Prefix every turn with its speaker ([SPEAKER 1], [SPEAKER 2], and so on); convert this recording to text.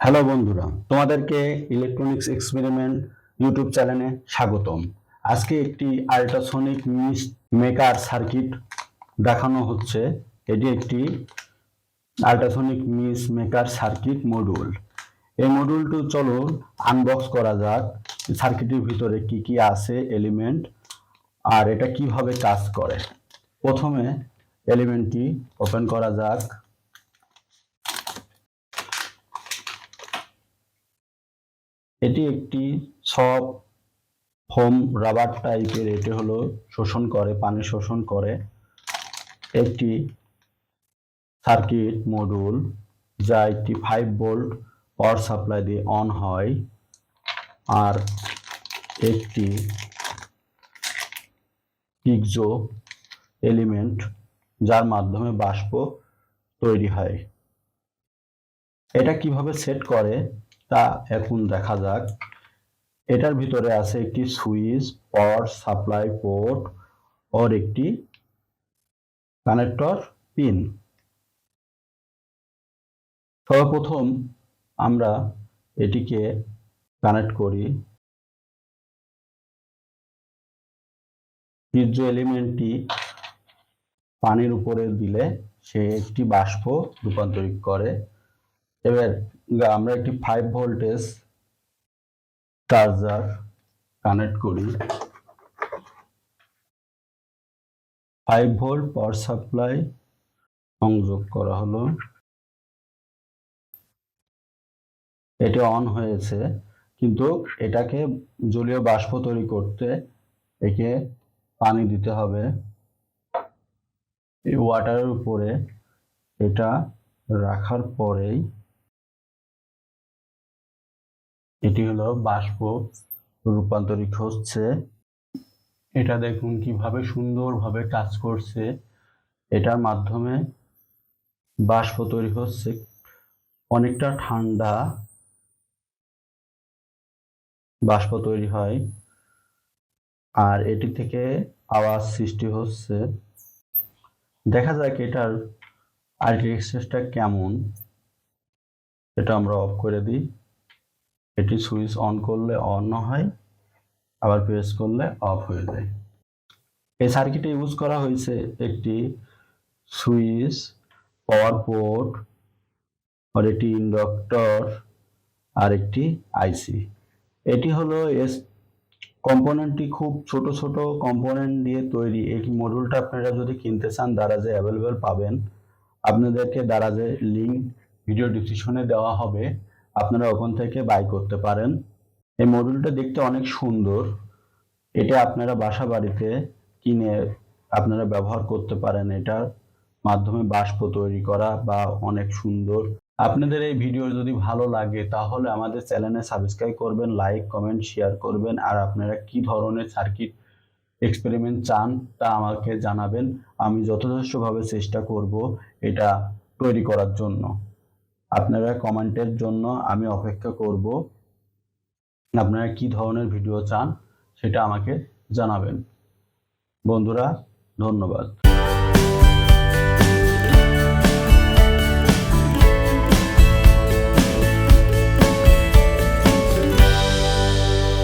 [SPEAKER 1] Hello বন্ধুরা, তোমাদেরকে electronics experiment YouTube চ্যানেলে স্বাগতম। আজকে একটি আল্ট্রাসনিক মিস্ট মেকার সার্কিট দেখানো হচ্ছে। এটি একটি ultrasonic mist maker circuit module. এই মডিউলটি চলো আনবক্স করা যাক। সার্কিটের ভিতরে কি কি আছে এলিমেন্ট আর এটা কিভাবে কাজ করে। প্রথমে এলিমেন্টটি ওপেন করা যাক। এটি একটি সফট ফোম রাবার টাইপের। এটি হলো শোষণ করে, পানি শোষণ করে একটি সার্কিট মডিউল, যা একটি 5 ভোল্ট পাওয়ার সাপ্লাই দিয়ে অন হয়। আর একটি পিকজো এলিমেন্ট, যার মাধ্যমে বাষ্প তৈরি হয়। এটা কিভাবে সেট করে তা এখন দেখা যাক। এটার ভিতরে আছে একটি সুইচ, পাওয়ার সাপ্লাই পোর্ট और একটি কানেক্টর পিন। সর্বপ্রথম আমরা এটিকে কানেক্ট করি। পিজো এলিমেন্টটি পানির উপরে দিলে সে একটি বাষ্প রূপান্তরিত করে। এবার আমরা একটি 5 ভোল্টেজ চার্জার কানেক্ট করি। 5 ভোল্ট পাওয়ার সাপ্লাই সংযোগ করা হলো। এটি অন হয়েছে, কিন্তু এটাকে জলীয় বাষ্প তৈরি করতে একে পানি দিতে হবে। এই ওয়াটারের উপরে এটা রাখার পরেই এটি হলো বাষ্প রূপান্তরিত হচ্ছে। এটা দেখুন কিভাবে সুন্দরভাবে কাজ করছে। এটার মাধ্যমে বাষ্প তৈরি হচ্ছে। অনেকটা ঠান্ডা বাষ্প তৈরি হয় আর এটি থেকে আওয়াজ সৃষ্টি হচ্ছে। দেখা যাক এটার আর্কিটেকচারটা কেমন। এটা আমরা অফ করে দিই। এটি সুইচ অন করলে অন হয়, আবার প্রেস করলে অফ হয়ে যায়। এই সার্কিটে ইউজ করা হয়েছে একটি সুইচ, পাওয়ার পোর্ট আর একটি ইন্ডাক্টর আর একটি আইসি। এটি হলো কম্পোনেন্টটি খুব ছোট ছোট কম্পোনেন্ট দিয়ে তৈরি। এই মডিউলটা আপনারা যদি কিনতে চান দারাজে অ্যাভেলেবেল পাবেন। আপনাদেরকে দারাজের লিঙ্ক ভিডিও ডিসক্রিপশনে দেওয়া হবে, আপনারা ওখান থেকে বাই করতে পারেন। এই মডিউলটা দেখতে অনেক সুন্দর। এটা আপনারা বাসা বাড়িতে কিনে আপনারা ব্যবহার করতে পারেন। এটার মাধ্যমে বাষ্প তৈরি করা বা অনেক সুন্দর। আপনাদের এই ভিডিও যদি ভালো লাগে তাহলে আমাদের চ্যানেলে সাবস্ক্রাইব করবেন, লাইক কমেন্ট শেয়ার করবেন। আর আপনারা কি ধরনের সার্কিট এক্সপেরিমেন্ট চান তা আমাকে জানাবেন। আমি যথেষ্টভাবে চেষ্টা করব এটা তৈরি করার জন্য। আপনারা কমেন্টের জন্য আমি অপেক্ষা করব। আপনারা কি ধরনের ভিডিও চান সেটা আমাকে জানাবেন। বন্ধুরা, ধন্যবাদ।